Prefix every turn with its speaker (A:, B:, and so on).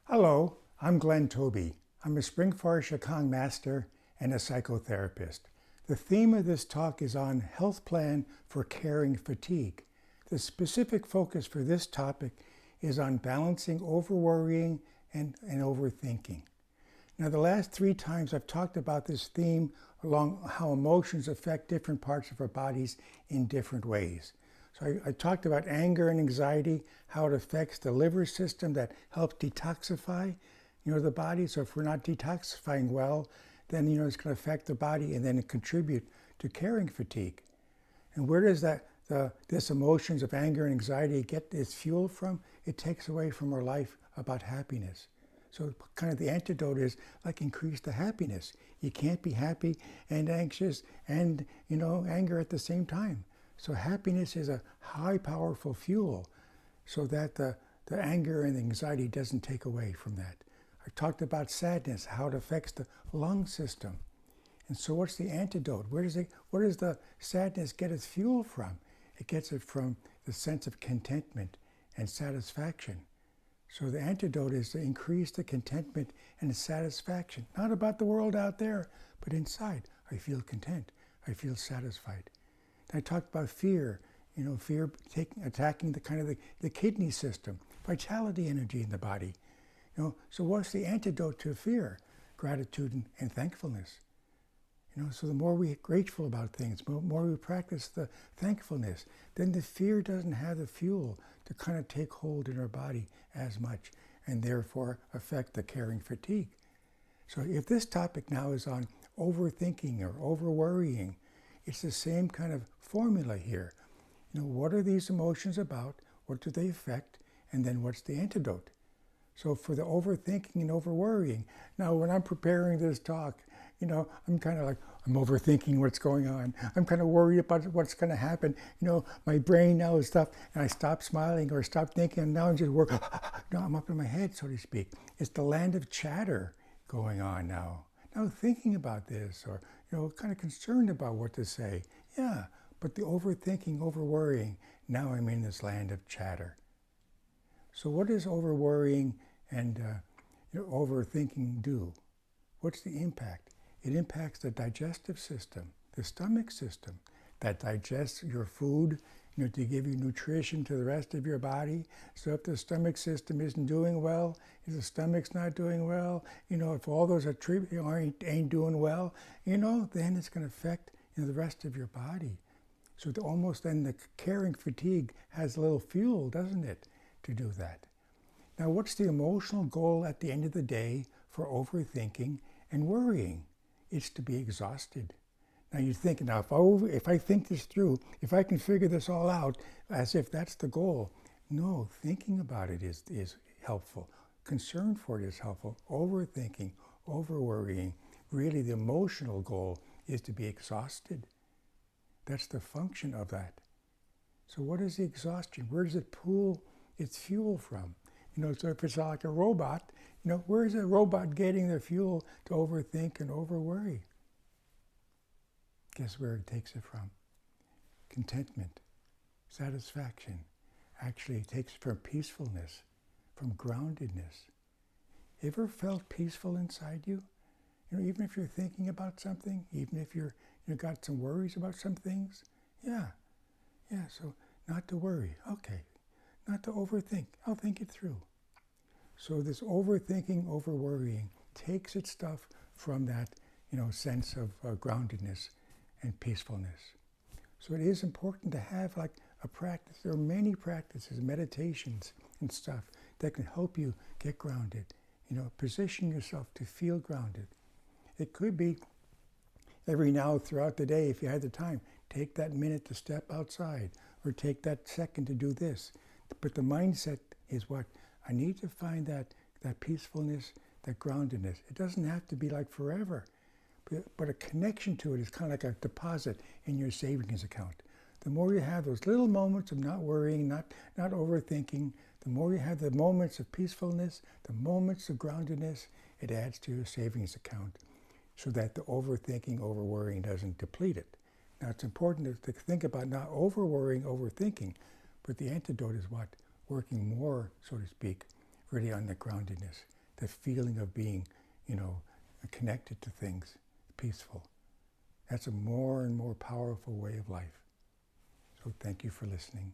A: Hello, I'm Glenn Tobey. I'm a Spring Forest Shikang master and a psychotherapist. The theme of this talk is on health plan for caring fatigue. The specific focus for this topic is on balancing overworrying and overthinking. Now, the last 3 times I've talked about this theme along how emotions affect different parts of our bodies in different ways. So I talked about anger and anxiety, how it affects the liver system that helps detoxify, the body. So if we're not detoxifying well, then, it's going to affect the body and then contribute to caring fatigue. And where does this emotions of anger and anxiety get its fuel from? It takes away from our life about happiness. So kind of the antidote is like increase the happiness. You can't be happy and anxious and, anger at the same time. So happiness is a high powerful fuel so that the anger and anxiety doesn't take away from that. I talked about sadness, how it affects the lung system. And so what's the antidote? Where does the sadness get its fuel from? It gets it from the sense of contentment and satisfaction. So the antidote is to increase the contentment and the satisfaction. Not about the world out there, but inside. I feel content. I feel satisfied. I talked about fear, fear attacking the kidney system, vitality energy in the body. So what's the antidote to fear? Gratitude and thankfulness. So the more we're grateful about things, the more we practice the thankfulness, then the fear doesn't have the fuel to kind of take hold in our body as much and therefore affect the caring fatigue. So if this topic now is on overthinking or overworrying, it's the same kind of formula here. What are these emotions about? What do they affect? And then what's the antidote? So for the overthinking and overworrying, now when I'm preparing this talk, I'm kind of like, I'm overthinking what's going on. I'm kind of worried about what's going to happen. My brain now is stuff, and I stop smiling or stop thinking, and now I'm just working. I'm up in my head, so to speak. It's the land of chatter going on now. Now thinking about this, or kind of concerned about what to say. Yeah, but the overthinking, overworrying, now I'm in this land of chatter. So what does overworrying and overthinking do? What's the impact? It impacts the digestive system, the stomach system, that digests your food, to give you nutrition to the rest of your body. So if the stomach system isn't doing well, if the stomach's not doing well, if all those ain't doing well, then it's going to affect the rest of your body. So almost then the caring fatigue has a little fuel, doesn't it, to do that. Now, what's the emotional goal at the end of the day for overthinking and worrying? It's to be exhausted. Now you think, now if I think this through, if I can figure this all out as if that's the goal, no, thinking about it is helpful. Concern for it is helpful. Overthinking, overworrying, really the emotional goal is to be exhausted. That's the function of that. So what is the exhaustion? Where does it pull its fuel from? So if it's like a robot, where is a robot getting the fuel to overthink and overworry? Guess where it takes it from? Contentment, satisfaction. Actually, it takes it from peacefulness, from groundedness. Ever felt peaceful inside you? Even if you're thinking about something, even if you've got some worries about some things, yeah, so not to worry, okay. Not to overthink, I'll think it through. So this overthinking, overworrying takes its stuff from that, sense of groundedness and peacefulness. So it is important to have like a practice. There are many practices, meditations and stuff that can help you get grounded, position yourself to feel grounded. It could be every now throughout the day, if you had the time, take that minute to step outside or take that second to do this. But the mindset is what? I need to find that peacefulness, that groundedness. It doesn't have to be like forever, but a connection to it is kind of like a deposit in your savings account. The more you have those little moments of not worrying, not overthinking, the more you have the moments of peacefulness, the moments of groundedness, it adds to your savings account so that the overthinking, overworrying doesn't deplete it. Now it's important to think about not overworrying, overthinking, but the antidote is what? Working more, so to speak, really on the groundedness. the feeling of being, connected to things, peaceful. That's a more and more powerful way of life. So thank you for listening.